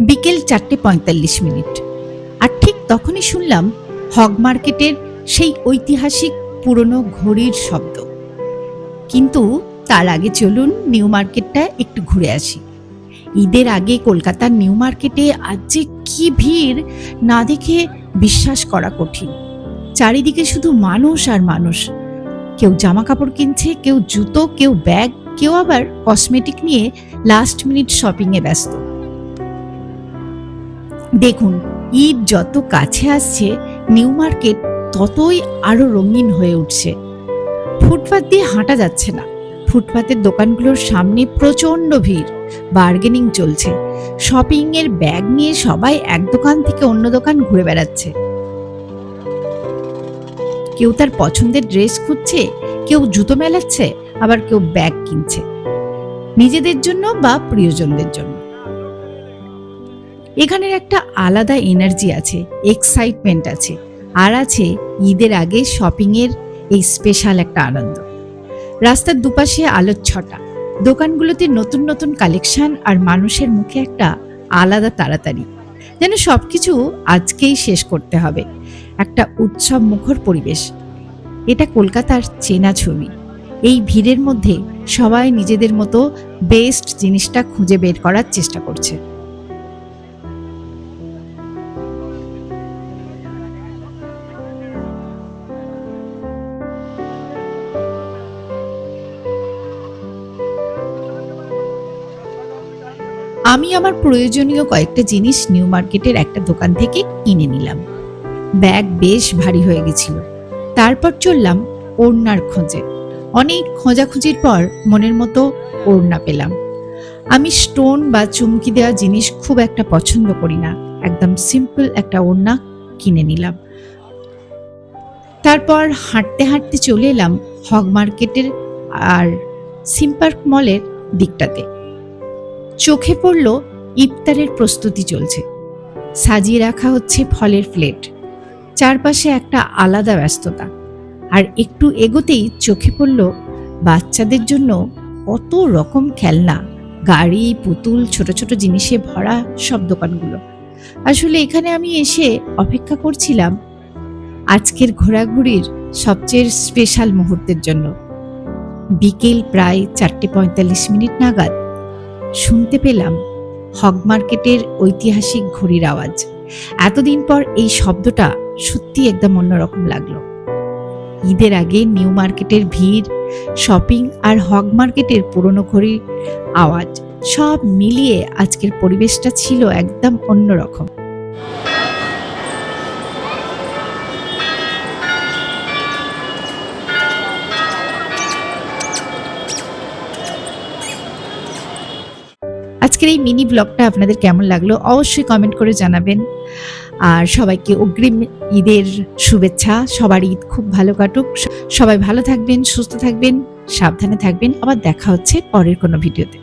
বিকেল ৪:৪৫। আর ঠিক তখনই শুনলাম হগ মার্কেটের সেই ঐতিহাসিক পুরনো ঘড়ির শব্দ। কিন্তু তার আগে চলুন নিউ মার্কেটটা একটু ঘুরে আসি। ঈদের আগে কলকাতার নিউ মার্কেটে আজ যে কি ভিড়, না দেখে বিশ্বাস করা কঠিন। চারিদিকে শুধু মানুষ আর মানুষ। কেউ জামা কাপড় কিনছে, কেউ জুতো, কেউ ব্যাগ, কেউ আবার কসমেটিক নিয়ে লাস্ট মিনিট শপিংয়ে ব্যস্ত। দেখুন, ঈদ যত কাছে আসছে নিউ মার্কেট ততই আরো রঙিন হয়ে উঠছে। ফুটপাত দিয়ে হাঁটা যাচ্ছে না। ফুটপাতের দোকানগুলোর সামনে প্রচন্ড ভিড়, বার্গেনিং চলছে। শপিং এর ব্যাগ নিয়ে সবাই এক দোকান থেকে অন্য দোকান ঘুরে বেড়াচ্ছে। কেউ তার পছন্দের ড্রেস খুঁজছে, কেউ জুতো মেলাচ্ছে, আবার কেউ ব্যাগ কিনছে নিজেদের জন্য বা প্রিয়জনদের জন্য। এখানের একটা আলাদা এনার্জি আছে, এক্সাইটমেন্ট আছে, আর আছে ঈদের আগে শপিং এর এই স্পেশাল একটা আনন্দ। রাস্তার দুপাশে আলোর ছটা, দোকানগুলোতে নতুন নতুন কালেকশন, আর মানুষের মুখে একটা আলাদা তাড়াতাড়ি, যেন সবকিছু আজকেই শেষ করতে হবে। একটা উৎসব মুখর পরিবেশ। এটা কলকাতার চেনা ছবি। এই ভিড়ের মধ্যে সবাই নিজেদের মতো বেস্ট জিনিসটা খুঁজে বের করার চেষ্টা করছে। আমি আমার প্রয়োজনীয় কয়েকটা জিনিস নিউ মার্কেটের একটা দোকান থেকে কিনে নিলাম। ব্যাগ বেশ ভারী হয়ে গেছিল। তারপর চললাম ওড়নার খোঁজে। অনেক খোঁজাখুঁজির পর মনের মতো ওড়না পেলাম। আমি স্টোন বা চুমকি দেওয়া জিনিস খুব একটা পছন্দ করি না। একদম সিম্পল একটা ওড়না কিনে নিলাম। তারপর হাঁটতে হাঁটতে চলে এলাম হগ মার্কেটের আর সিম্পার্ক মলের দিকটাতে। চোখে পড়ল ইফতারের প্রস্তুতি চলছে। সাজিয়ে রাখা হচ্ছে ফলের প্লেট। চারপাশে একটা আলাদা ব্যস্ততা। আর একটু এগোতেই চোখে পড়ল বাচ্চাদের জন্য কত রকম খেলনা, গাড়ি, পুতুল, ছোট ছোট জিনিসে ভরা সব দোকানগুলো। আসলে এখানে আমি এসে অপেক্ষা করছিলাম আজকের ঘোরাঘুরির সবচেয়ে স্পেশাল মুহূর্তের জন্য। বিকেল প্রায় ৪:৪৫ নাগাদ শুনতে পেলাম হগ মার্কেটের ঐতিহাসিক ঘড়ির আওয়াজ। এতদিন পর এই শব্দটা সত্যি একদম অন্যরকম লাগলো। ঈদের আগে নিউ মার্কেটের ভিড়, শপিং আর হগ মার্কেটের পুরনো ঘড়ির আওয়াজ সব মিলিয়ে আজকের পরিবেশটা ছিল একদম অন্যরকম। আজকের এই মিনি ব্লগটা আপনাদের কেমন লাগলো অবশ্যই কমেন্ট করে জানাবেন। আর সবাইকে অগ্রিম ঈদের শুভেচ্ছা। সবার ঈদ খুব ভালো কাটুক। সবাই ভালো থাকবেন, সুস্থ থাকবেন, সাবধানে থাকবেন। আবার দেখা হচ্ছে পরের কোনো ভিডিওতে।